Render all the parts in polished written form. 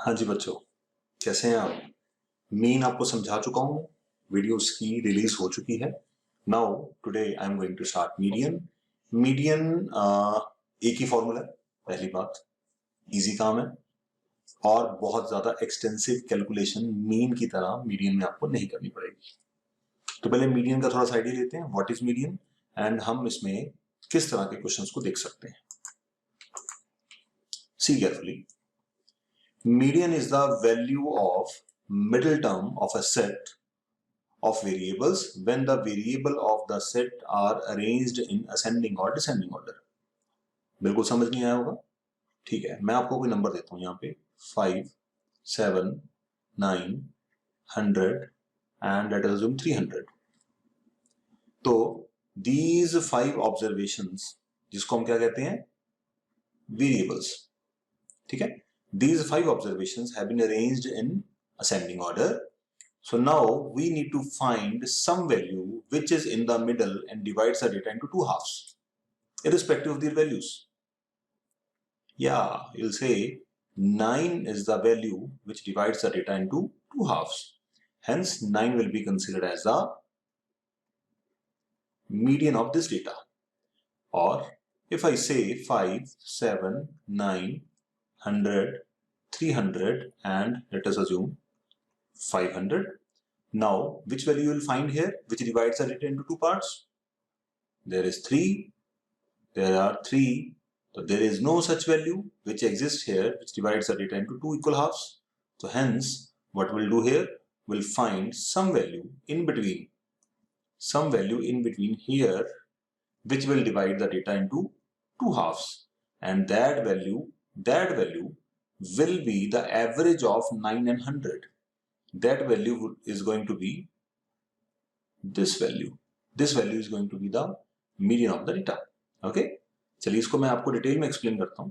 हाँ जी बच्चों, कैसे हैं आप? मीन आपको समझा चुका हूँ, वीडियोस की रिलीज हो चुकी है। Now today I am going to start median. Median एक ही फॉर्मूला है, पहली बात, इजी काम है और बहुत ज्यादा एक्सटेंसिव कैलकुलेशन मीन की तरह मीडियन में आपको नहीं करनी पड़ेगी। तो पहले मीडियन का थोड़ा सा आइडिया लेते हैं, व्हाट इज मीडियन एंड हम इसमें किस तरह के क्वेश्चंस को देख सकते हैं। See carefully, median is the value of middle term of a set of variables when the variable of the set are arranged in ascending or descending order। बिल्कुल समझ नहीं आया होगा? ठीक है, मैं आपको कोई नंबर देता हूं यहाँ पे 5, 7, 9, 100 and let us assume 300। तो these 5 observations, जिसको हम क्या कहते हैं, वेरिएबल्स, ठीक है, these 5 observations have been arranged in ascending order। So now we need to find some value which is in the middle and divides the data into two halves, irrespective of their values. Yeah, you'll say 9 is the value which divides the data into two halves. Hence, 9 will be considered as the median of this data. Or if I say 5, 7, 9, 100, 300 and let us assume 500. Now, which value you will find here, which divides the data into two parts? There is 3, there are 3, so there is no such value which exists here which divides the data into two equal halves. So hence, what we'll do here, we'll find some value in between here which will divide the data into two halves, and that value will be the average of 9 and 100. That value is going to be this value is going to be the median of the data। okay, चलिए इसको मैं आपको detail में explain करता हूं,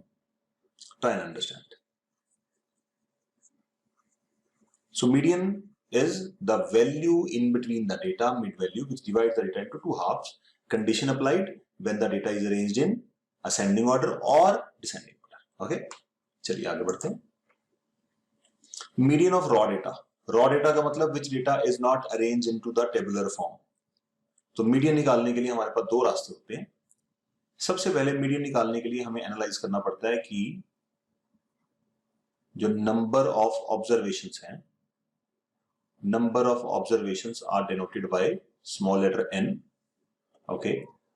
try and understand. So median is the value in between the data, mid value, which divides the data into two halves, condition applied when the data is arranged in ascending order or descending order। okay, चलिए आगे बढ़ते हैं। Median of raw data, raw data का मतलब which data is not arranged into the tabular form। तो median निकालने के लिए हमारे पास दो रास्ते होते हैं। सबसे पहले मीडियन निकालने के लिए हमें एनालाइज करना पड़ता है कि जो नंबर ऑफ ऑब्जर्वेशंस हैं, number of observations are denoted by small letter n। Okay,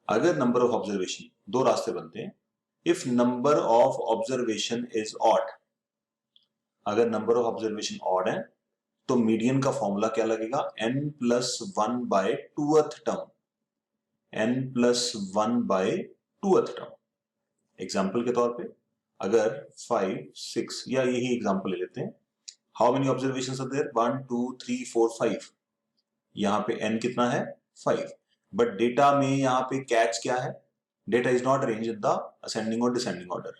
अगर नंबर ऑफ ऑब्जर्वेशन, दो रास्ते बनते हैं। If number of observation is odd, अगर नंबर ऑफ ऑब्जर्वेशन ऑड है तो मीडियन का फॉर्मूला क्या लगेगा, n+1 by 2th term, n+1 by 2th term. Example के तौर पे अगर 5, 6 या यही एग्जाम्पल ले लेते हैं, how many observations are there, 1, 2, 3, 4, 5। यहाँ पे n कितना है, 5। बट डेटा में यहाँ पे कैच क्या है, data is not arrange in the ascending और डिसेंडिंग ऑर्डर।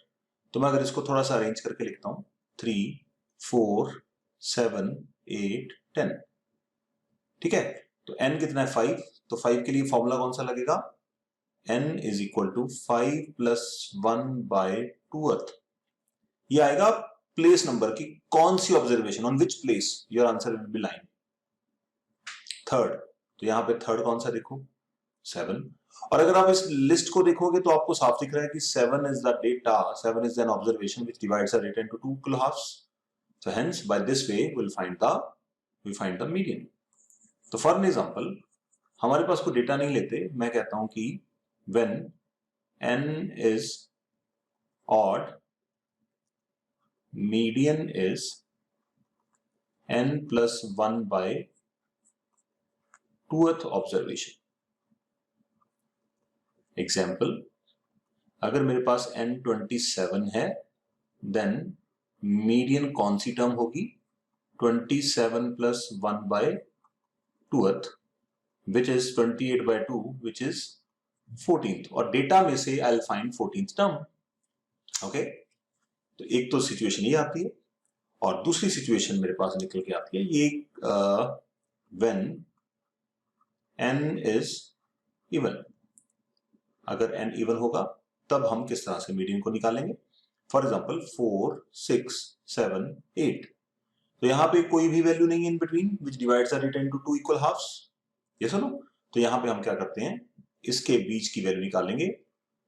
तो मैं अगर इसको थोड़ा सा अरेंज करके लिखता हूँ 3, 4, 7, 8, 10, ठीक है। तो n कितना है, 5। तो 5 के लिए फॉर्मूला कौन सा लगेगा, n is equal to 5+1 by 2th। ये आएगा प्लेस नंबर की कौन सी observation, on which place your answer will be line, third. तो यहां पे थर्ड कौन सा देखो, 7। और अगर आप इस लिस्ट को देखोगे तो आपको साफ दिख रहा है कि 7 is the data, 7 is an observation which divides the data into two equal halves. So hence by this way we find the median. तो फॉर एन एग्जांपल, हमारे पास कोई डेटा नहीं लेते, मैं कहता हूं कि when n is odd, median is n+1 by 2th observation। Example, अगर मेरे पास n27 है, देन मीडियन कौन सी टर्म होगी, 27+1 by 2th, which is 28 by 2, which is 14th। और डेटा में से I will find 14th term. Okay, तो एक तो सिचुएशन ये आती है, और दूसरी सिचुएशन मेरे पास निकल के आती है ये, व्हेन n इज इवन। अगर n इवन होगा तब हम किस तरह से मीडियन को निकालेंगे। फॉर एग्जाम्पल 4, 6, 7, 8, तो यहाँ पे कोई भी वैल्यू नहीं है in between which divides the data into 2 equal halves, ये सुनो। तो यहाँ पे हम क्या करते हैं, इसके बीच की वैल्यू निकालेंगे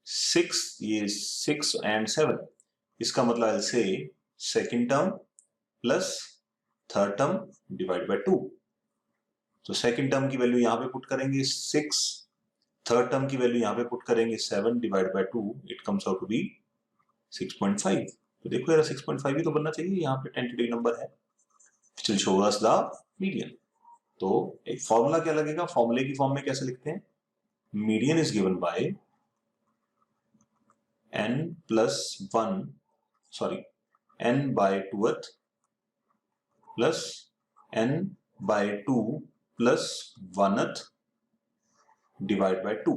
6, ये 6 and 7, इसका मतलब से second term plus third term divide by 2। तो सेकेंड टर्म की वैल्यू यहाँ पे पुट करेंगे 6, थर्ड टर्म की वैल्यू यहाँ पे पुट करेंगे 7 divide by 2, it comes out to be 6.5। तो देखो यार 6.5 ही तो बनना चाहिए, यहाँ पे टेंटेटिव नंबर है, which show us the median. तो एक फॉर्मूला क्या लगेगा, फॉर्मूले की फॉर्म में कैसे लिखते हैं, median is given by n by 2th plus n by 2 plus 1th divide by 2।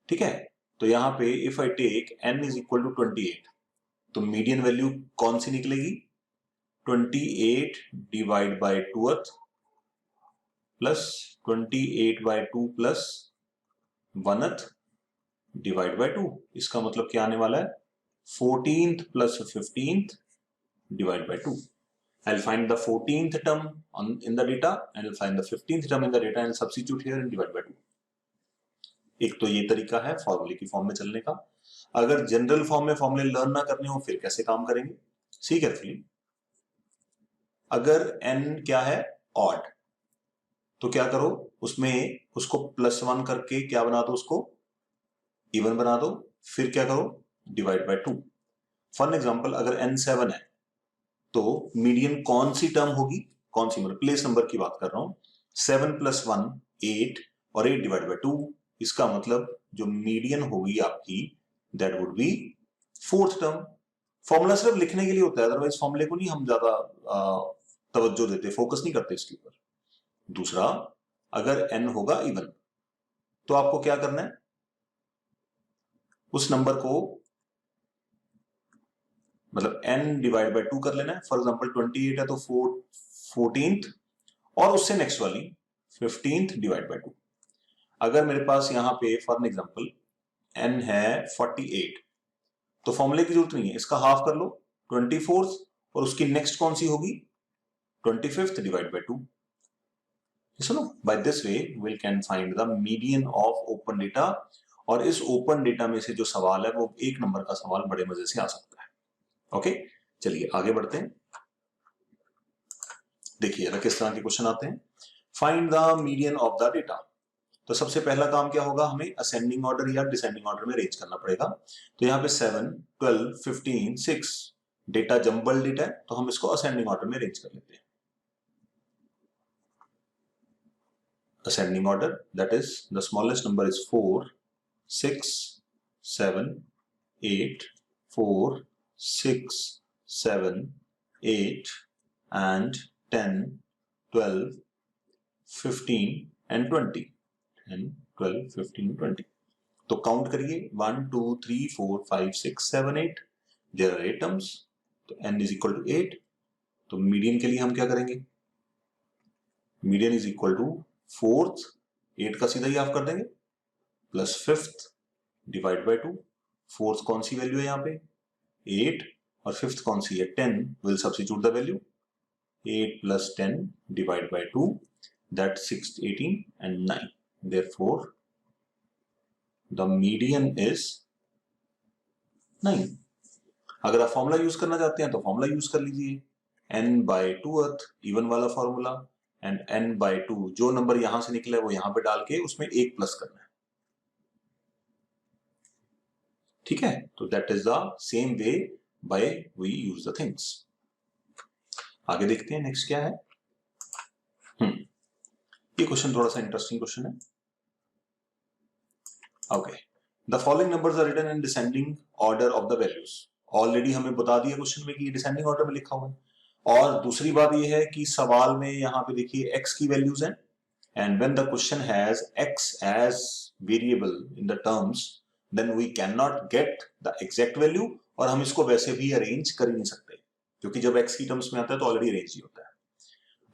ठीक है, तो यहां पे if I take n is equal to 28, तो मीडियन वैल्यू कौन सी निकलेगी, 28 divide by 2th plus 28 by 2 plus 1th divide by 2। इसका मतलब क्या आने वाला है, 14th plus 15th divided by 2. I'll find the 14th term in the data and I'll find the 15th term in the data and substitute here and divide by 2. एक तो ये तरीका है फॉर्मूले की फॉर्म में चलने का। अगर जनरल फॉर्म में फॉर्मूले लर्न ना करने हो फिर कैसे काम करेंगे, सी केयरफुली। अगर n क्या है, ऑड, तो क्या करो, उसमें उसको +1 करके क्या बना दो, उसको इवन बना दो, फिर क्या करो, डिवाइड बाय 2। फॉर एग्जांपल अगर n 7 है तो मीडियन कौन सी टर्म होगी, कौन सी, मतलब प्लेस नंबर की बात कर रहा हूं, 7 + 1 8 और 8 डिवाइड बाय 2। इसका मतलब जो मीडियन होगी आपकी that would be 4th term. Formula सिर्फ लिखने के लिए होता है, अदरवाइज फॉर्मूले को नहीं हम ज्यादा तवज्जो देते, फोकस नहीं करते इसके ऊपर। दूसरा, अगर n होगा इवन तो आपको क्या करना है, उस नंबर को मतलब n डिवाइड बाय 2 कर लेना है। फॉर एग्जांपल 28 है तो 14th और उससे नेक्स्ट वाली 15th डिवाइड बाय 2। अगर मेरे पास यहाँ पे फॉर एग्जांपल n है 48, तो फॉर्मूले की जरूरत नहीं है, इसका हाफ कर लो 24th और उसकी नेक्स्ट कौन सी होगी, 25th डिवाइड बाय 2। सुनो, by this way we can find the median of open data. और इस ओपन डेटा में से जो सवाल है वो एक नंबर का सवाल बड़े मजे से आ सकता है। ओके, चलिए आगे बढ़ते हैं। देखिए किस तरह के क्वेश्चन आते हैं। Find the median of the data. तो सबसे पहला काम क्या होगा, हमें असेंडिंग ऑर्डर या डिसेंडिंग ऑर्डर में अरेंज करना पड़ेगा। तो यहाँ पे 7, 12, 15, 6 डेटा जंबल डेटा है, तो हम इसको असेंडिंग ऑर्डर में अरेंज कर लेते हैं। Ascending order, that is the smallest number is 4, 6, 7, 8, 4, 6, 7, 8 and 10, 12, 15 and 20 and 12, 15, 20। तो काउंट करिए 1, 2, 3, 4, 5, 6, 7, 8। देयर आर 8 टर्म्स, तो n इज इक्वल टू 8। तो मीडियन के लिए हम क्या करेंगे, median is equal to 4th, 8 का सीधा ही हाफ कर देंगे, plus 5th divide by 2। 4th कौन सी वैल्यू है यहाँ पे, 8, और 5th कौन सी है, 10। Will substitute the value, 8 plus 10 divided by 2, that's 6, 18 and 9. Therefore, the median is 9. अगर आप फॉर्मूला यूज करना चाहते हैं तो फॉर्मूला यूज कर लीजिए, n by 2th इवन वाला फॉर्मूला, एंड n by 2 जो नंबर यहां से निकला है वो यहां पे डाल के उसमें 1 प्लस करना है। ठीक है, तो that is the same way by we use the things. आगे देखते हैं नेक्स्ट क्या है। ये क्वेश्चन थोड़ा सा इंटरेस्टिंग क्वेश्चन है। Okay, the following numbers are written in descending order of the values. Already हमें बता दिया क्वेश्चन में कि डिसेंडिंग ऑर्डर में लिखा हुआ है। और दूसरी बात ये है कि सवाल में यहाँ पे देखिए x की वैल्यूज हैं, and when the question has x as variable in the terms then we can not get the exact value, और हम इसको वैसे भी अरेंज कर ही नहीं सकते क्योंकि जब x की टर्म्स में आता है तो ऑलरेडी अरेंज ही होता है।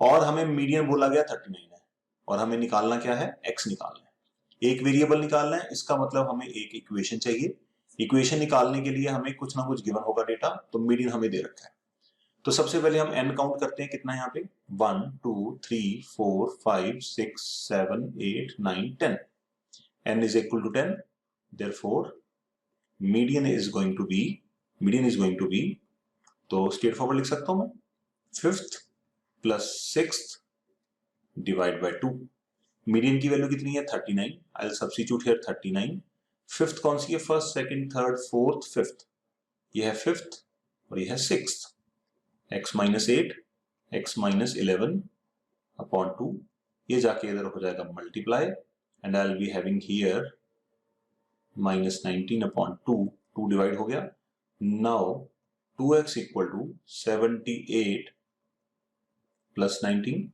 और हमें मीडियन बोला गया 39 है और हमें निकालना क्या है, x निकालना है, एक वेरिएबल निकालना है। इसका मतलब हमें एक इक्वेशन चाहिए, इक्वेशन निकालने के लिए हमें कुछ ना कुछ गिवन होगा डेटा, तो मीडियन हमें दे रखा है। तो सबसे पहले हम n काउंट करते हैं, कितना है यहाँ पे 1 2 3 4 5 6 7 8 9 10, n is equal to 10, therefore median is going to be, तो स्ट्रेट फॉरवर्ड लिख सकता हूं मैं 5th plus 6th divide by 2। Median की वैल्यू कितनी है 39, I will substitute here 39। Fifth कौन सी है, first second third fourth fifth, ये है फिफ्थ और ये है sixth. x minus 8 x minus 11 upon 2, ये जाके इधर हो जाएगा multiply and I will be having here minus 19 upon 2, 2 divide हो गया। Now 2x equal to 78 plus 19,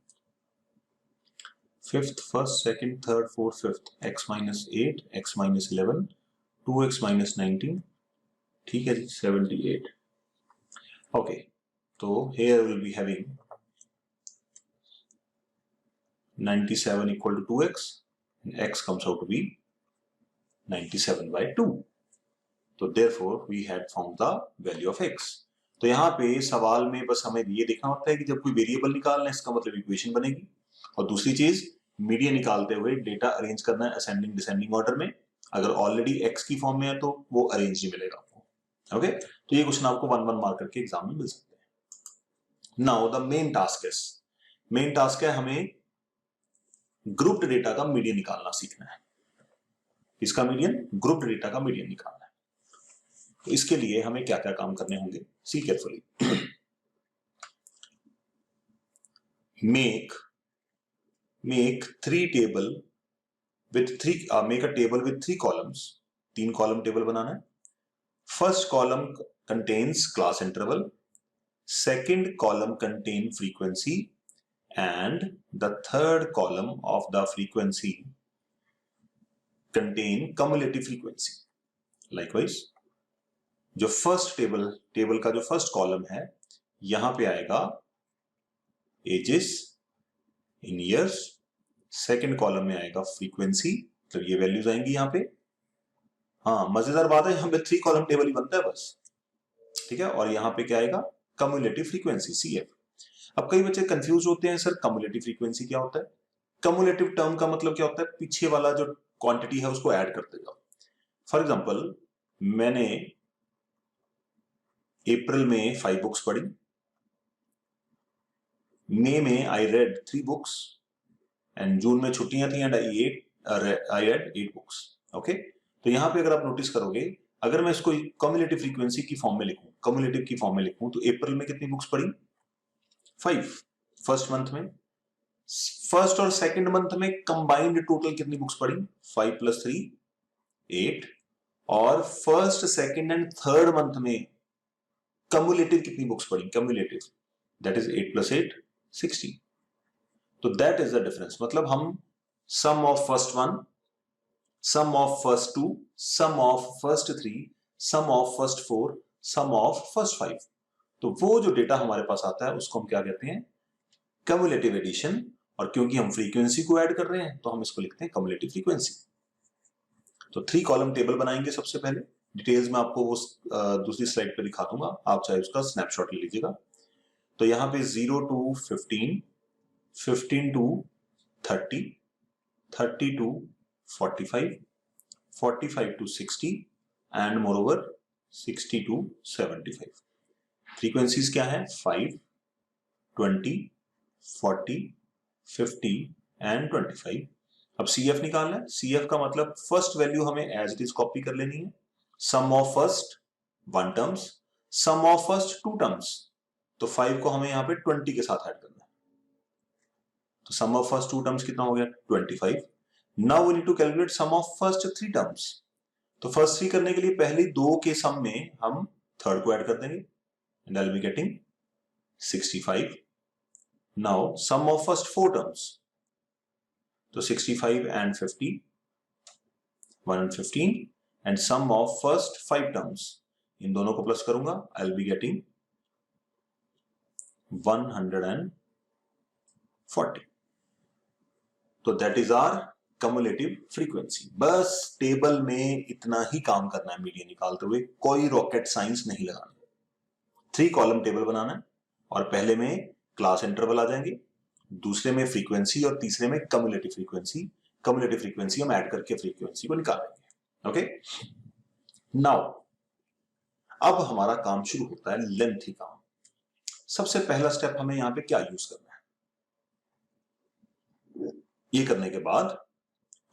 fifth first second third fourth fifth, x minus 8 x minus 11 2x minus 19, ठीक है जी 78। ओके, तो here we'll be having 97 equal to 2x and x comes out to be 97 by 2, तो therefore we had found the value of x। तो यहाँ पे सवाल में बस हमें ये देखना होता है कि जब कोई वेरिएबल निकालना है इसका मतलब इक्वेशन बनेगी, और दूसरी चीज मीडियन निकालते हुए डेटा अरेंज करना है असेंडिंग डिसेंडिंग ऑर्डर में। अगर ऑलरेडी x की फॉर्म में है तो वो अरेंज नहीं मिलेगा आपको। ओके, तो ये क्वेश्चन आपको 1-1 मार्क करके एग्जाम में मिल सकते हैं। नाउ द मेन टास्क है हमें ग्रुप्ड डेटा का मीडियन निकालना सीखना है। इसका मीडियन, ग्रुप्ड डेटा का मीडियन निकालना है। तो इसके लिए हमें क्या क्या काम करने होंगे, see carefully. make a table with 3 columns, 3 column table बनाना है। First column contains class interval, second column contain frequency and the third column of the frequency contain cumulative frequency। Likewise, जो फर्स्ट टेबल का जो first column है यहां पे आएगा ages in years, second column में आएगा फ्रीक्वेंसी, तो ये वैल्यूज आएंगी यहाँ पे। हाँ, मजेदार बात है यहाँ पे 3 कॉलम टेबल ही बनता है बस, ठीक है। और यहाँ पे क्या आएगा, कम्युलेटिव फ्रीक्वेंसी CF। अब कई बच्चे कंफ्यूज होते हैं, सर कम्युलेटिव फ्रीक्वेंसी क्या होता है। कम्युलेटिव टर्म का मतलब क्या होता है, पीछे वाला जो क्वांटिटी है उसको ऐड करते जाओ। फॉर एग्जाम्पल, मैंने अप्रैल में 5 बुक्स पढ़ी, मई में I read 3 books and June में छुट्टियां थी and I read 8 books. Okay, तो यहां पे अगर आप नोटिस करोगे, अगर मैं इसको कम्युलेटिव फ्रीक्वेंसी की फॉर्म में लिखूं, कम्युलेटिव की फॉर्म में लिखूं, तो अप्रैल में कितनी बुक्स पढ़ी 5, फर्स्ट मंथ में। फर्स्ट और सेकंड मंथ में कंबाइंड टोटल कितनी बुक्स पढ़ी 5 + 3 8, और first second and third month में कम्युलेटिव कितनी बुक्स पढ़ी, कम्युलेटिव दैट इज 8 + 8 16। तो दैट इज द डिफरेंस। मतलब हम sum of first 1, sum of first 2, sum of first 3, sum of first 4, sum of first 5, तो वो जो डेटा हमारे पास आता है उसको हम क्या कहते हैं, कम्युलेटिव एडिशन। और क्योंकि हम फ्रीक्वेंसी को ऐड कर रहे हैं तो हम इसको लिखते हैं कम्युलेटिव फ्रीक्वेंसी। तो 3 कॉलम टेबल बनाएंगे सबसे पहले, डिटेल्स में आपको वो दूसरी स्लाइड पे दिखा दूंगा, आप चाहे उसका स्नैपशॉट ले लीजिएगा। तो यहाँ पे 0 to 15, 15 to 30, 30 to 45, 45 to 60 and moreover 60 to 75। Frequencies क्या है 5, 20, 40, 50 एंड 25। अब CF निकालना है। CF का मतलब फर्स्ट वैल्यू हमें एज इट इज कॉपी कर लेनी है, sum of first 1 terms, sum of first 2 terms, तो 5 को हमें यहाँ पे 20 के साथ ऐड करना है, तो सम ऑफ फर्स्ट 2 टर्म्स कितना हो गया 25। Now we need to calculate sum of first 3 terms. तो फर्स्ट 3 करने के लिए पहले 2 के सम में हम थर्ड को ऐड कर देंगे and I will be getting 65। Now sum of first 4 terms, तो 65 and 50 115, and sum of first 5 terms, इन दोनों को प्लस करूंगा आई विल बी गेटिंग 140। तो that is our cumulative frequency. बस टेबल में इतना ही काम करना है मीडियन निकालते हुए, कोई रॉकेट साइंस नहीं लगाना। 3 कॉलम टेबल बनाना है और पहले में क्लास इंटरवल आ जाएंगे, दूसरे में फ्रीक्वेंसी और तीसरे में कम्युलेटिव फ्रीक्वेंसी। कम्युलेटिव फ्रीक्वेंसी हम ऐड करके फ्रीक्वेंसी को निकालेंगे। ओके, नाउ अब हमारा काम शुरू होता है लेंथी काम। सबसे पहला स्टेप हमें यहां पे क्या यूज करना है, ये करने के बाद,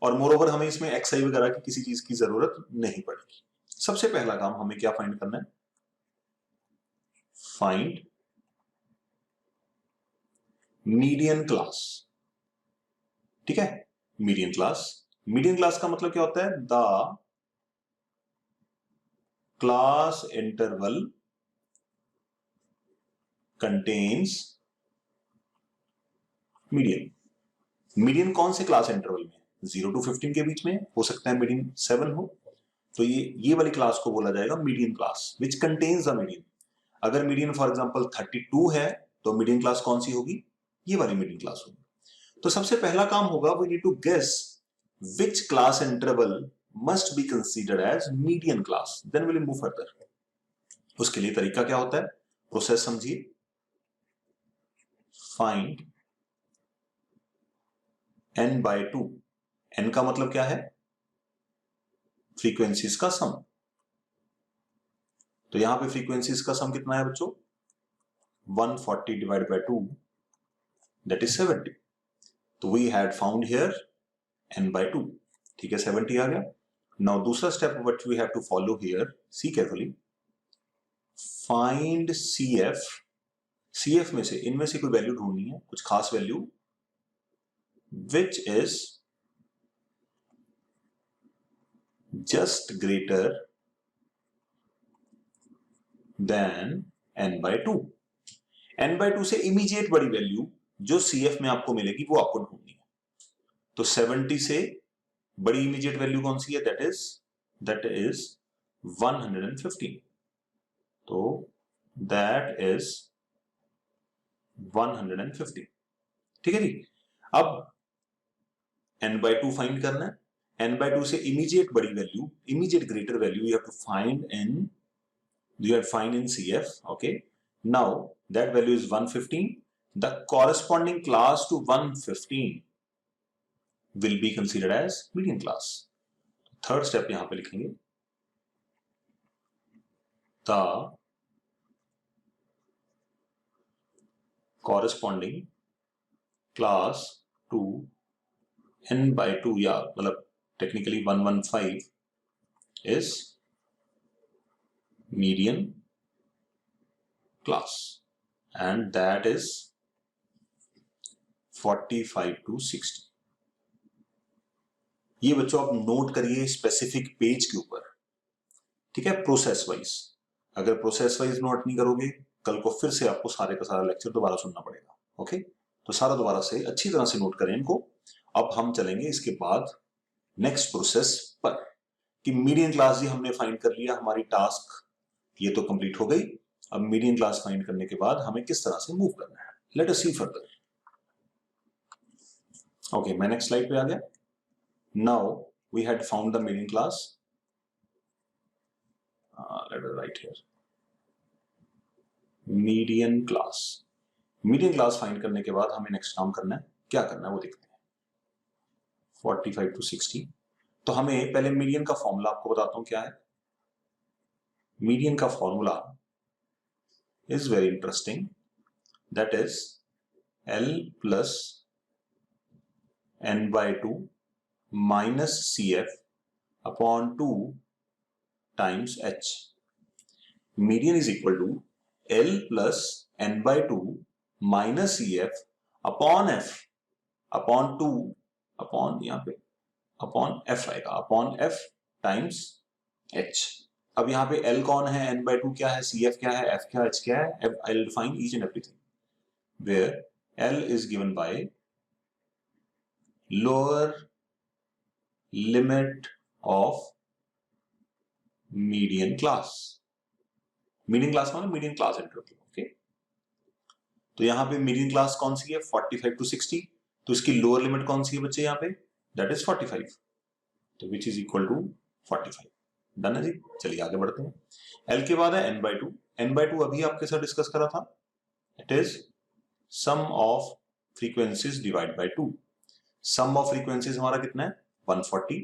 और मोरओवर हमें इसमें एक्सआई वगैरह की किसी चीज की जरूरत नहीं पड़ेगी। सबसे पहला काम हमें क्या फाइंड करना है, फाइंड मीडियन क्लास। ठीक है, मीडियन क्लास। मीडियन क्लास का मतलब क्या होता है, the class interval contains median. Median कौन से क्लास इंटरवल में, 0 to 15 के बीच में, हो सकता है मीडियन 7 हो, तो ये वाली क्लास को बोला जाएगा median class, which contains the median. अगर मीडियन फॉर एग्जांपल 32 है तो मीडियन क्लास कौन सी होगी, ये वाली मीडियन क्लास होगी। तो सबसे पहला काम होगा, we need to guess which class interval must be considered as median class, then will move further. उसके लिए तरीका क्या होता है, प्रोसेस समझिए, फाइंड n by 2। n का मतलब क्या है, फ्रीक्वेंसीज का सम। तो यहां पे फ्रीक्वेंसीज का सम कितना है बच्चों, 140 डिवाइड बाय 2, दैट इज 70। तो we had found here n by 2। ठीक है, 70 आ गया। नाउ दूसरा step what we have to follow here, see carefully, find CF। CF में से, इनमें से कोई वैल्यू ढूंढनी है, कुछ खास value, which is just greater than n by 2। n by 2 से इमीडिएट बड़ी वैल्यू जो CF में आपको मिलेगी वो आपको ढूंढनी है। तो 70 से बड़ी इमीडिएट वैल्यू कौन सी है, that is 115। तो that is 150। ठीक है जी। अब n by 2 फाइंड करना है, n by 2 से इमीडिएट बड़ी value, immediate greater value you have to find in CF। okay, now that value is 115। the corresponding class to 115 will be considered as median class। Third step यहां पे लिखेंगे, the corresponding class to n by 2, या मतलब technically 115 is median class and that is 45 to 60। ये बच्चों आप note करिए specific page के ऊपर। ठीक है, प्रोसेस वाइज। अगर प्रोसेस वाइज नोट नहीं करोगे, कल को फिर से आपको सारे का सारा लेक्चर दोबारा सुनना पड़ेगा। ओके, तो सारा दोबारा से अच्छी तरह से नोट करें इनको। अब हम चलेंगे इसके बाद नेक्स्ट प्रोसेस पर, कि मीडियन क्लास जी हमने फाइंड कर लिया, हमारी टास्क ये तो कंप्लीट हो गई। अब मीडियन क्लास फाइंड करने के बाद हमें किस तरह से मूव करना है, let us see further. Okay, मैं नेक्स्ट स्लाइड पे आ गया। Now we had found the median class, let us write here median class. Median class फाइंड करने के बाद हमें नेक्स्ट काम करना है, क्या करना है वो देखते हैं। 45 to 60। तो हमें पहले मीडियन का फॉर्मूला आपको बताता हूं क्या है। मीडियन का formula is very interesting, that is L plus n by 2 minus CF upon 2 times H। Median is equal to L plus n by 2 minus CF upon F upon 2 upon यहाँ पे upon F आएगा, upon F times H। अब यहाँ पे L कौन है, n by 2 क्या है, CF क्या है, F क्या है, H क्या है। I'll define each and everything, where L is given by lower limit of median class। median class माने median class इंटरवल। ओके, तो यहाँ पे median class कौन सी है, 45 to 60। तो इसकी लोअर लिमिट कौन सी है बच्चे, यहाँ पे दैट इज 45, तो which is equal to 45। Done है जी। चलिए आगे बढ़ते हैं। एल के बाद है n by 2। n by 2 अभी आपके साथ डिस्कस करा था, it is sum of frequencies divide by 2। Sum of frequencies हमारा कितना है 140,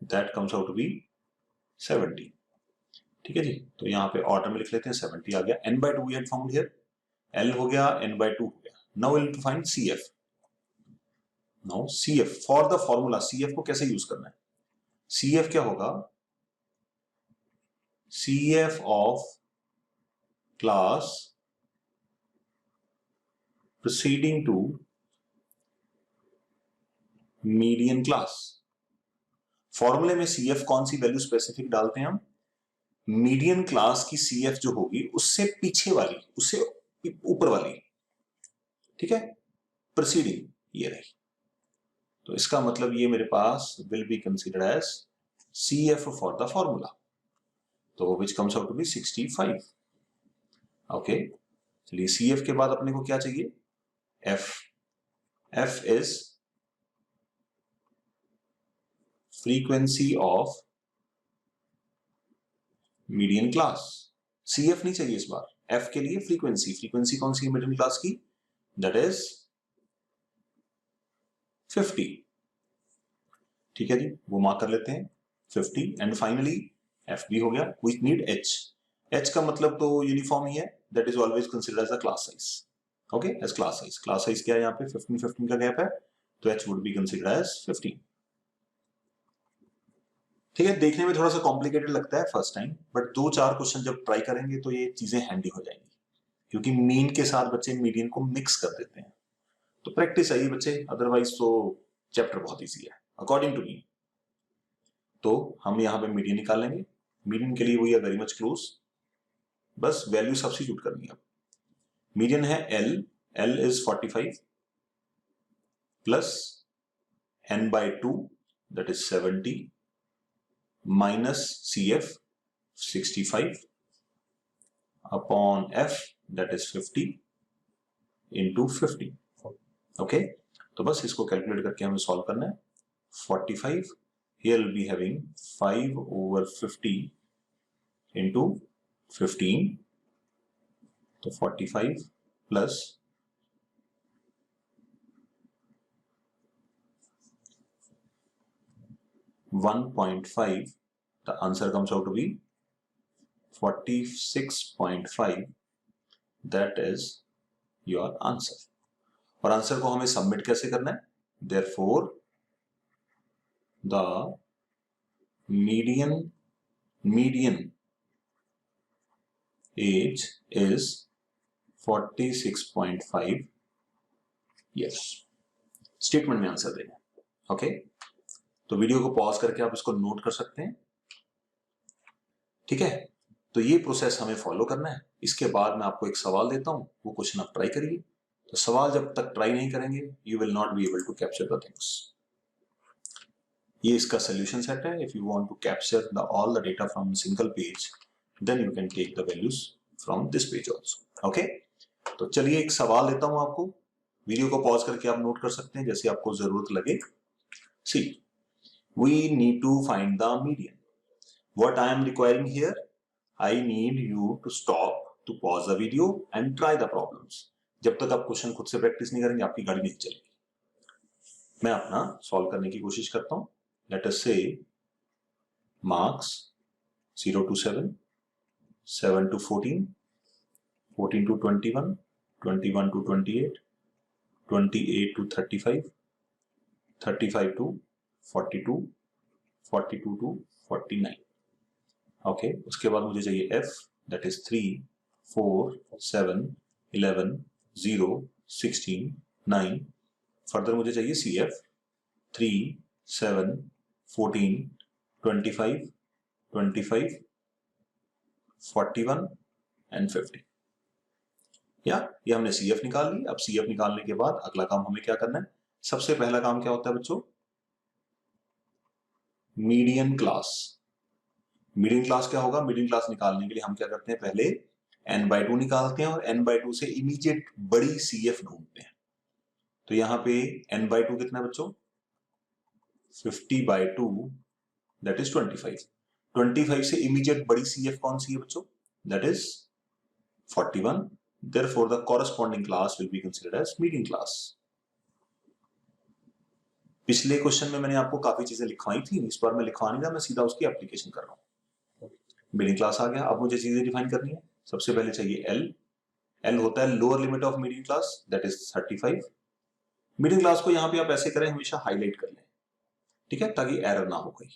that comes out to be 70। ठीक है जी, तो यहां पे ऑर्डर में लिख लेते हैं 70 आ गया। n by 2 we had found here, l हो गया, n by 2 हो गया। Now we'll to find cf। Now cf for the formula, cf को कैसे यूज करना है? cf क्या होगा? cf of class proceeding to median class. फॉर्मूले में cf कौन सी वैल्यू स्पेसिफिक डालते हैं हम? मीडियन क्लास की cf जो होगी उससे पीछे वाली, उससे ऊपर वाली, ठीक है, प्रोसीडिंग ये रही। तो इसका मतलब ये मेरे पास will be considered as cf for the formula, तो which comes out to be 65। Okay, चलिए cf के बाद अपने को क्या चाहिए? f। f is frequency of median class. cf नहीं चाहिए इस बार, f के लिए फ्रीक्वेंसी। फ्रीक्वेंसी कौन सी है मीडियन क्लास की? That is 50। ठीक है जी, वो मार्क कर लेते हैं 50। एंड फाइनली f भी हो गया। We need h। h का मतलब तो यूनिफॉर्म ही है, that is always considered as the class size. Okay, as class size. Class size क्या है यहाँ पे? 15 का गैप है, तो h would be considered as 15। ठीक है, देखने में थोड़ा सा कॉम्प्लिकेटेड लगता है फर्स्ट टाइम, बट 2-4 क्वेश्चन जब ट्राई करेंगे तो ये चीजें हैंडी हो जाएंगी, क्योंकि मीन के साथ बच्चे मीडियन को मिक्स कर देते हैं। तो प्रैक्टिस चाहिए बच्चे, अदरवाइज तो चैप्टर बहुत इजी है अकॉर्डिंग टू मी। तो हम यहाँ पे मीडियन निकालेंगे। मीडियन के लिए we are very much close, बस वैल्यू सब्स्टिट्यूट करनी है। मीडियन है l, l is 45 plus n by 2 that is 70 minus cf 65 upon f that is 50 into 50। Okay, तो बस इसको कैलकुलेट करके हमें सॉल्व करना है। 45 here we'll be having 5 over 50 into 15, तो 45 plus 1.5, the answer comes out to be 46.5। that is your answer। और answer को हमें सबमिट कैसे करना है? therefore the median age is 46.5 years। Statement में आंसर देना। ओके, तो वीडियो को पॉज करके आप इसको नोट कर सकते हैं। ठीक है, तो ये प्रोसेस हमें फॉलो करना है। इसके बाद मैं आपको एक सवाल देता हूं, वो क्वेश्चन आप ट्राई करिए। तो सवाल जब तक ट्राई नहीं करेंगे you will not be able to capture the things. ये इसका सोल्यूशन सेट है। If you want to capture the all the data from single page then you can take the values from this page also. Okay, तो चलिए एक सवाल देता हूं आपको, वीडियो को पॉज करके आप नोट कर सकते हैं जैसे आपको जरूरत लगे। सी, we need to find the median. What I am requiring here, I need you to stop, to pause the video and try the problems। जब तक आप क्वेश्चन खुद से प्रैक्टिस नहीं करेंगे आपकी गाड़ी नहीं चलेगी। मैं अपना सॉल्व करने की कोशिश करता हूं। लेट अस से marks 0 to 7, 7 to 14, 14 to 21, 21 to 28, 28 to 35, 35 to 42, 42 to 49। Okay, उसके बाद मुझे चाहिए f, दैट इज 3, 4, 7, 11, 0, 16, 9। फर्दर मुझे चाहिए cf 3, 7, 14, 25, 25, 41 एंड 50। या ये हमने cf निकाल ली। अब cf निकालने के बाद अगला काम हमें क्या करना है? सबसे पहला काम क्या होता है बच्चों? Median class. मीडियन क्लास क्या होगा? मीडियन क्लास निकालने के लिए हम क्या करते हैं? पहले n by 2 निकालते हैं और n by 2 से इमीडिएट बड़ी cf ढूंढते हैं। तो यहाँ पे n/2 कितना है बच्चों? 50/2 दैट इज 25। 25 से इमीडिएट बड़ी CF कौन सी है बच्चों? That is 41। Therefore, the corresponding class will be considered as median class. पिछले क्वेश्चन में मैंने आपको काफी चीजें लिखवाई थी, इस बार मैं लिखवा नहीं रहा, मैं सीधा उसकी एप्लीकेशन कर रहा हूँ। मीडियन क्लास आ गया। अब मुझे चीजें डिफाइन करनी है। सबसे पहले चाहिए L। L होता है lower limit of median class, that is 35। Median class को यहाँ पे आप ऐसे करें, हमेशा हाईलाइट कर लें, ठीक है, ताकि एरर ना हो कोई।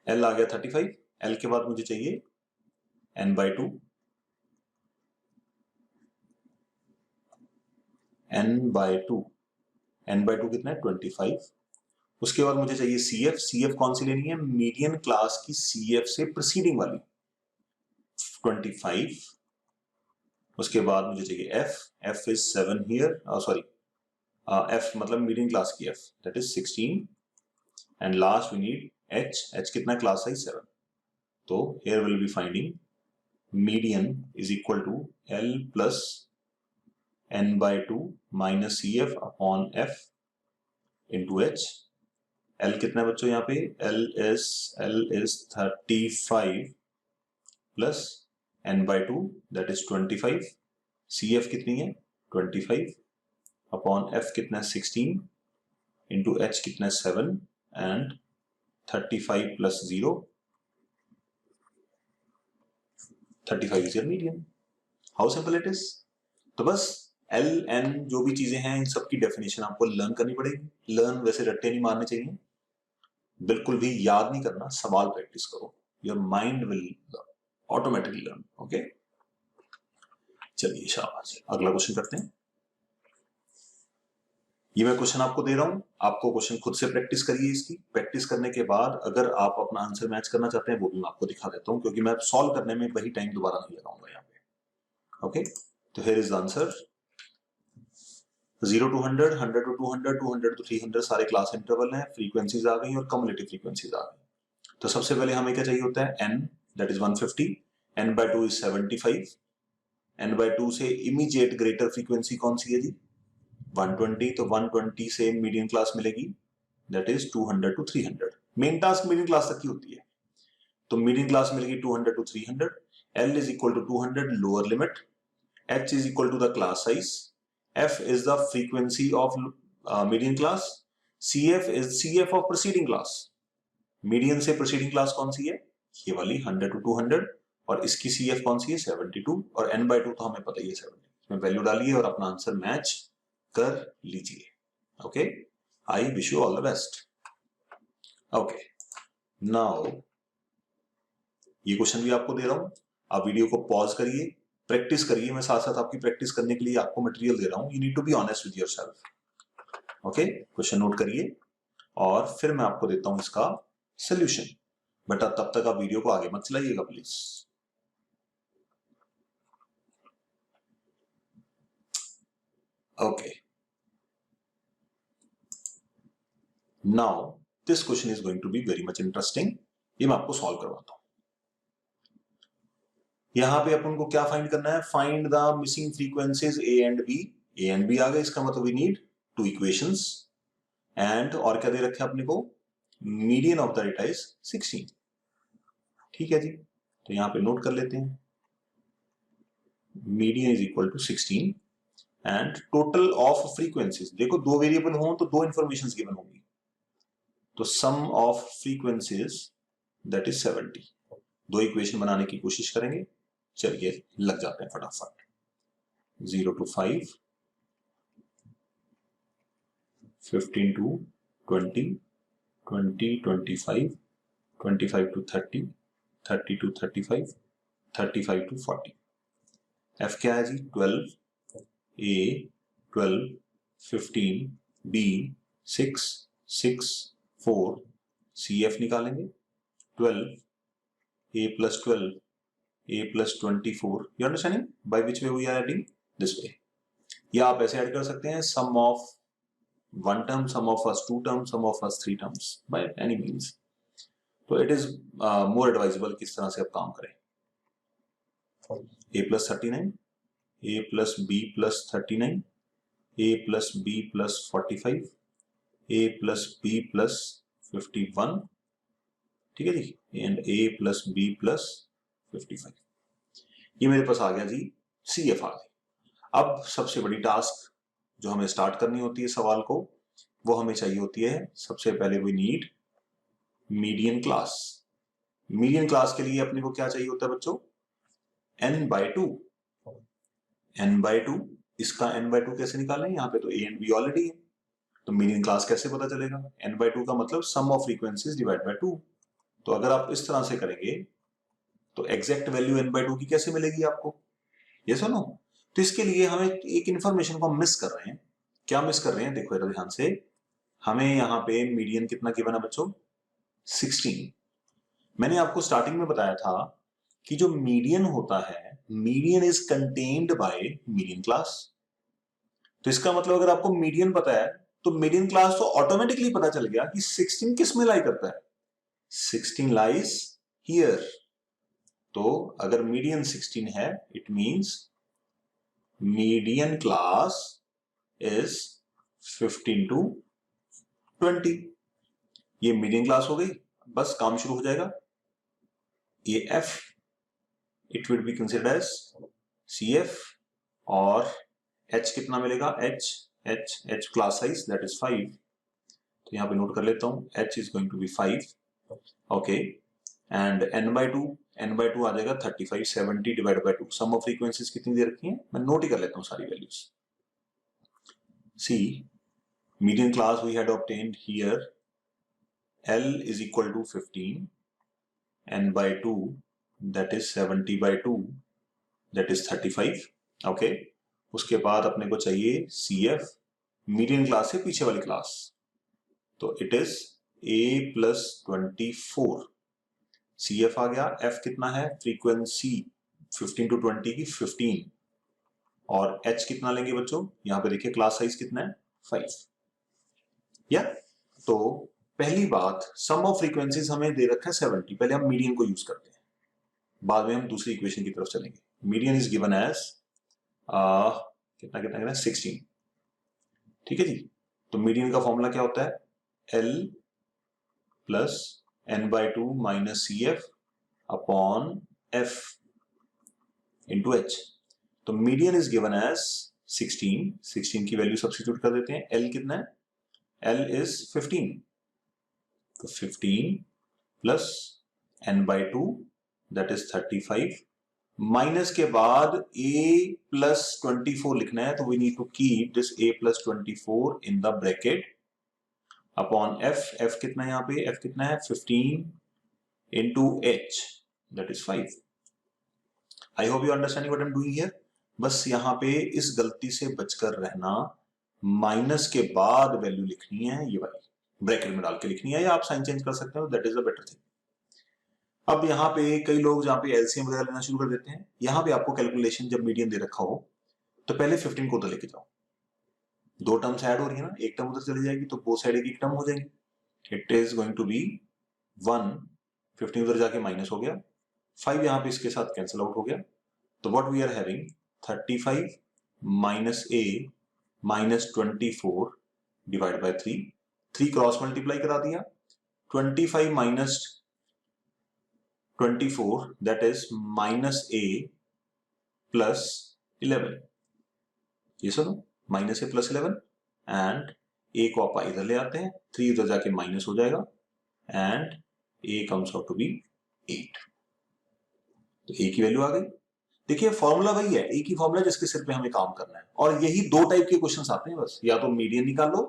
L आ गया 35। L के बाद मुझे चाहिए n/2। n/2 n/2 कितना है? 25। उसके बाद मुझे चाहिए CF। CF कौन सी लेनी है? मीडियन क्लास की CF से प्रीसीडिंग वाली, 25। उसके बाद मुझे चाहिए F। F is 7 here, sorry, F मतलब मीडियन क्लास की F, that is 16। And last we need H। H कितना? Class size 7। तो here we'll be finding median is equal to L plus n/2 minus CF upon F into H। L कितना है बच्चों? यहाँ पे L is 35 plus n/2 that is 25। CF कितनी है? 25 upon F कितना है? 16 into H कितना है? 7 and 35 plus 0, 35 is your median। How simple it is। तो बस L N जो भी चीजें हैं इन सब की डेफिनेशन आपको लर्न करनी पड़ेगी। लर्न वैसे रट्टे नहीं मारने चाहिए, बिल्कुल भी याद नहीं करना, सवाल प्रैक्टिस करो, your mind will automatically learn. Okay, चलिए शाबाश, अगला क्वेश्चन करते हैं। ये मैं क्वेश्चन आपको दे रहा हूं, आपको क्वेश्चन खुद से प्रैक्टिस करिए। इसकी प्रैक्टिस करने के बाद अगर आप अपना आंसर मैच करना चाहते हैं वो भी मैं आपको दिखा देता हूं, क्योंकि मैं सॉल्व करने में वही टाइम दोबारा नहीं लगाऊंगा यहाँ पे। ओके, तो here is the answer. 0 to 100, 100 to 200, 200 to 300 सारे क्लास इंटरवल हैं, फ्रीक्वेंसीज आ गई और कम्युलेटिव फ्रीक्वेंसीज आ गई। तो सबसे पहले हमें क्या चाहिए होता है? n, that is 150। n/2 is 75। n/2 से इमीडिएट ग्रेटर फ्रीक्वेंसी कौन सी है जी? 120। तो 120 से मीडियन क्लास मिलेगी, that is 200 to 300। Main task median class तक की होती है, तो मीडियन क्लास मिलेगी 200 to 300। L is equal to 200 lower limit, H is equal to the class size, F is the frequency of median class, CF is CF of preceding class। Median से preceding class कौन सी है? ये वाली 100 to 200, और इसकी CF कौन सी है? 72। और n/2 तो हमें पता ही है 70। इसमें वैल्यू डालिए और अपना आंसर मैच कर लीजिए। Okay, I wish you all the best. Okay, now ये क्वेश्चन भी आपको दे रहा हूं, आप वीडियो को पॉज करिए, प्रैक्टिस करिए। मैं साथ साथ आपकी प्रैक्टिस करने के लिए आपको मटेरियल दे रहा हूं। You need to be honest with yourself. Okay, question note करिए और फिर मैं आपको देता हूं इसका सॉल्यूशन। बट तब तक आप वीडियो को आगे मत चलाइएगा please. Okay, now this question is going to be very much interesting. ये मैं आपको सॉल्व करवाता हूं। यहां पे अपन को क्या फाइंड करना है? Find the missing frequencies A and B। A and B आ गए, इसका मतलब we need two equations. And और क्या दे रखे अपने को? Median of the data is 16। ठीक है जी, तो यहां पे नोट कर लेते हैं, median is equal to 16 and total of frequencies. देखो दो वेरिएबल हो तो दो इंफॉर्मेशन गिवन होगी, तो सम ऑफ फ्रीक्वेंसीज दैट इज 70। दो इक्वेशन बनाने की कोशिश करेंगे, चलिए लग जाते हैं फटाफट। 0 to 5, 15 to 20, 20 25, 25 to 30, 30 to 35, 35 to 40। F क्या है जी? 12, A 12, 15, B 6, 6, 4, CF निकालेंगे 12, A plus 12, A plus 24। You understanding by which way we are adding? This way। या आप ऐसे ऐड कर सकते हैं, sum of one term, sum of first two terms, sum of first three terms, by any means। तो it is more advisable किस तरह से आप काम करें। A plus 39, A plus B plus 39, a plus b plus 45, a plus b plus 51, ठीक है जी, and a plus b plus 55। ये मेरे पास आ गया जी, CF आ गई। अब सबसे बड़ी टास्क जो हमें स्टार्ट करनी होती है सवाल को, वो हमें चाहिए होती है सबसे पहले we need median class. Median class के लिए अपने को क्या चाहिए होता है बच्चों, n/2। n/2, इसका n/2 कैसे निकालें, यहाँ पे तो a एंड b ऑलरेडी है, तो मीडियन क्लास कैसे पता चलेगा, n/2 का मतलब सम ऑफ फ्रीक्वेंसीज डिवाइड बाय 2। तो अगर आप इस तरह से करेंगे तो एग्जैक्ट वैल्यू n/2 की कैसे मिलेगी आपको, ये सुनो। तो इसके लिए हमें एक इंफॉर्मेशन को हम मिस कर रहे हैं। क्या मिस कर रहे हैं, देखो जरा ध्यान से। हमें यहाँ पे मीडियन कितना गिवन है बच्चों, 16। मैंने आपको स्टार्टिंग में बताया था कि जो मीडियन होता है, median is contained by median class. तो इसका मतलब अगर आपको मीडियन पता है तो मीडियन क्लास तो ऑटोमेटिकली पता चल गया कि 16 किस में लाई करता है, 16 लाइज हियर। तो अगर मीडियन 16 है, it means median class is 15 to 20। ये मीडियन क्लास हो गई, बस काम शुरू हो जाएगा। ये F it will be considered as CF, और H कितना मिलेगा, H class size that is 5। तो यहाँ पे नोट कर लेता हूँ, H is going to be 5, okay. And n/2 आ जाएगा 35, 70 divide by 2। Sum of frequencies कितनी दे रखी हैं, मैं नोट ही कर लेता हूँ सारी values. See median class we had obtained here, L is equal to 15, n/2 that is 70/2 that is 35, okay। उसके बाद अपने को चाहिए CF, मीडियन क्लास से पीछे वाली क्लास, तो it is A plus 24। CF आ गया, F कितना है, फ्रीक्वेंसी 15 to 20 की 15, और H कितना लेंगे बच्चों, यहाँ पे देखिए क्लास साइज कितना है, 5। या तो पहली बात, सम ऑफ फ्रीक्वेंसीज हमें दे रखा है 70, पहले हम मीडियन को यूज करते हैं, बाद में हम दूसरी इक्वेशन की तरफ चलेंगे। मीडियन इज गिवन एज कितना कितना कितना 16, ठीक है जी। तो मीडियन का फॉर्मूला क्या होता है, L plus n/2 minus CF upon F into H। तो मीडियन इज गिवन एज 16 की वैल्यू सब्स्टिट्यूट कर देते हैं। L कितना है, L is 15, तो 15 plus n/2 that is 35, minus के बाद a plus 24 लिखना है, तो we need to keep this a plus 24 in the bracket upon f कितना है यहाँ पे, f कितना है 15 into h that is 5। I hope you understanding what I'm doing here। बस यहाँ पे इस गलती से बचकर रहना, माइनस के बाद वैल्यू लिखनी है ये वाली, ब्रैकेट में डाल के लिखनी है, या आप साइन चेंज कर सकते हो, that is a better thing. अब यहाँ पे कई लोग जहाँ पे एलसीएम वगैरह लेना शुरू कर देते हैं, यहाँ पे आपको कैलकुलेशन जब मीडियन दे रखा हो तो पहले 15 को उधर लेके जाओ, दो टर्म्स ऐड हो रही है ना, एक टर्म उधर चली जाएगी तो बोथ साइड एक टर्म हो जाएंगी। It is going to be 1, 15 उधर जाके माइनस हो गया, 5 यहाँ पे इसके साथ कैंसिल आउट हो गया, तो what we are having 35 minus a minus 24 divide by 3 cross multiply करा दिया, 25 minus 24 that is minus a plus 11। ये सुनो, minus a plus 11, and a को आप इधर ले आते हैं, 3 उधर जाके माइनस हो जाएगा, and a comes out to be 8। तो a की वैल्यू आ गई। देखिए फॉर्मूला वही है, एक ही फॉर्मूला जिसके सिर पे हमें काम करना है, और यही दो टाइप के क्वेश्चंस आते हैं बस, या तो मीडियन निकालो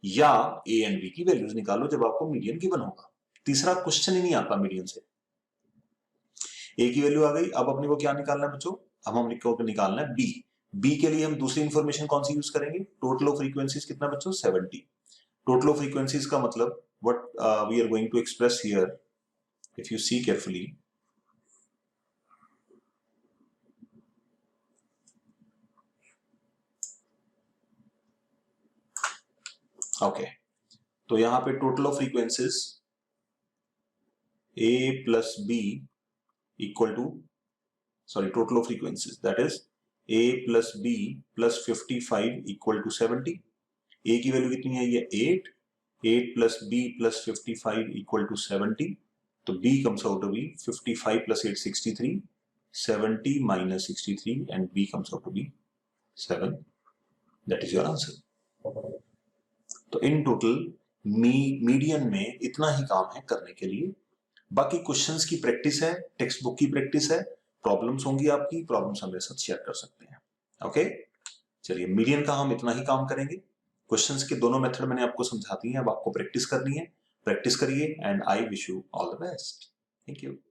या a एंड b की वैल्यूज निकालो जब आपको मीडियन गिवन होगा। तीसरा क्वेश्चन ही नहीं आता मीडियन से। a की वैल्यू आ गई, अब अपने को क्या निकालना है बच्चों, अब हमने को निकालना है b के लिए हम दूसरी इंफॉर्मेशन कौन सी यूज करेंगे, टोटल ऑफ फ्रीक्वेंसीज कितना बच्चों 70। टोटल ऑफ फ्रीक्वेंसीज का मतलब what we are going to express here, if you see carefully, okay. तो यहां पे total of frequencies a plus b equal to, sorry total of frequencies that is a plus b plus 55 equal to 70। a की value कितनी है, ये 8 plus b plus 55 equal to 70, तो b comes out to be 55 plus 8 63, 70 minus 63 and b comes out to be 7. That is your answer. तो in total median में इतना ही काम है करने के लिए। बाकी क्वेश्चंस की प्रैक्टिस है, टेक्स्ट बुक की प्रैक्टिस है, प्रॉब्लम्स होंगी आपकी, प्रॉब्लम्स हमारे साथ शेयर कर सकते हैं। ओके, चलिए मीडियन का हम इतना ही काम करेंगे। क्वेश्चंस के दोनों मेथड मैंने आपको समझा दी है, अब आपको प्रैक्टिस करनी है, प्रैक्टिस करिए and I wish you all the best. Thank you.